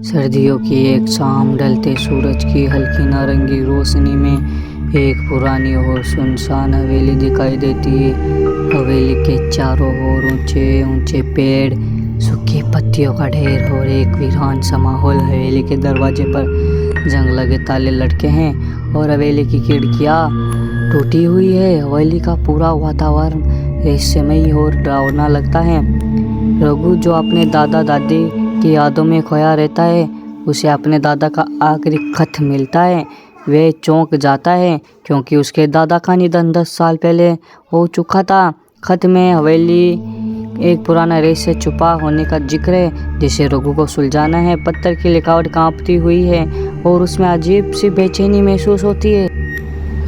सर्दियों की एक शाम, ढलते सूरज की हल्की नारंगी रोशनी में एक पुरानी और सुनसान हवेली दिखाई देती है। हवेली के चारों ओर ऊंचे ऊंचे पेड़, सूखी पत्तियों का ढेर और एक वीरान सा माहौल। हवेली के दरवाजे पर जंग लगे ताले लटके हैं और हवेली की खिड़कियां टूटी हुई है। हवेली का पूरा वातावरण रहस्यमयी और डरावना लगता है। रघु, जो अपने दादा दादी की यादों में खोया रहता है, उसे अपने दादा का आखिरी खत मिलता है। वह चौंक जाता है क्योंकि उसके दादा का निधन 10 साल पहले हो चुका था। खत में हवेली एक पुराना रहस्य छुपा होने का जिक्र है जिसे रघु को सुलझाना है। पत्थर की लिखावट कांपती हुई है और उसमें अजीब सी बेचैनी महसूस होती है।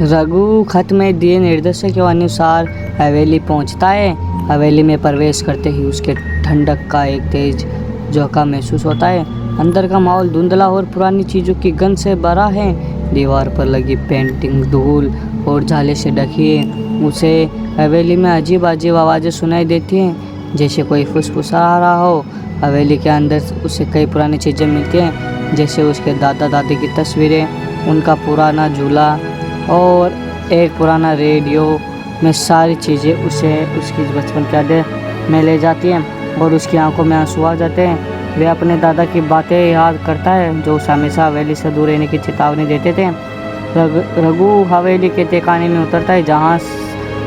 रघु खत में दिए निर्देशों के अनुसार हवेली पहुंचता है। हवेली में प्रवेश करते ही उसके ठंडक का एक तेज झोंका महसूस होता है। अंदर का माहौल धुंधला और पुरानी चीज़ों की गंध से भरा है। दीवार पर लगी पेंटिंग धूल और झाले से ढकी है। उसे हवेली में अजीब अजीब आवाज़ें सुनाई देती हैं, जैसे कोई फुसफुसा रहा हो। हवेली के अंदर उसे कई पुरानी चीज़ें मिलती हैं, जैसे उसके दादा दादी की तस्वीरें, उनका पुराना झूला और एक पुराना रेडियो में सारी चीज़ें उसे उसकी बचपन की यादें में ले जाती हैं और उसकी आंखों में आंसू आ जाते हैं। वे अपने दादा की बातें याद करता है, जो उसे हमेशा हवेली से दूर रहने की चेतावनी देते थे। रघु हवेली के तहखाने में उतरता है, जहाँ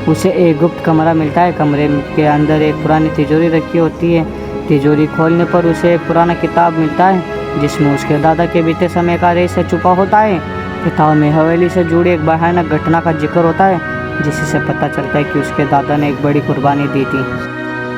उसे एक गुप्त कमरा मिलता है। कमरे के अंदर एक पुरानी तिजोरी रखी होती है। तिजोरी खोलने पर उसे एक पुराना किताब मिलता है, जिसमें उसके दादा के बीते समय का रहस्य छुपा होता है। किताब में हवेली से जुड़ी एक भयानक घटना का जिक्र होता है, जिससे पता चलता है कि उसके दादा ने एक बड़ी कुर्बानी दी थी।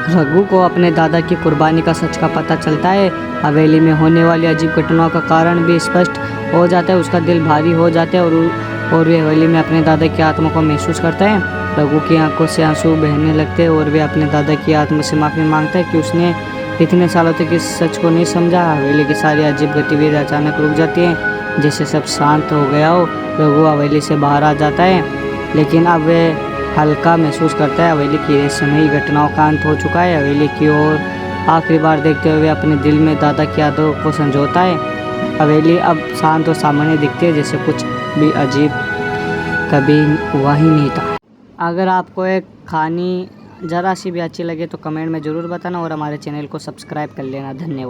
रघु को अपने दादा की कुर्बानी का सच का पता चलता है। हवेली में होने वाली अजीब घटनाओं का कारण भी स्पष्ट हो जाता है। उसका दिल भारी हो जाता है और वे हवेली में अपने दादा की आत्मा को महसूस करता है। रघु की आंखों से आंसू बहने लगते हैं और वे अपने दादा की आत्मा से माफ़ी मांगता है कि उसने इतने सालों तक इस सच को नहीं समझा। हवेली की सारी अजीब गतिविधियाँ अचानक रुक जाती हैं, जैसे सब शांत हो गया हो। रघु हवेली से बाहर आ जाता है, लेकिन अब वे हल्का महसूस करता है। हवेली की रहस्यमयी घटनाओं का अंत हो चुका है। हवेली की ओर आखिरी बार देखते हुए अपने दिल में दादा की यादों को संजोता है। हवेली अब शांत और सामान्य दिखती है, जैसे कुछ भी अजीब कभी हुआ ही नहीं था। अगर आपको एक कहानी ज़रा सी भी अच्छी लगे तो कमेंट में ज़रूर बताना और हमारे चैनल को सब्सक्राइब कर लेना। धन्यवाद।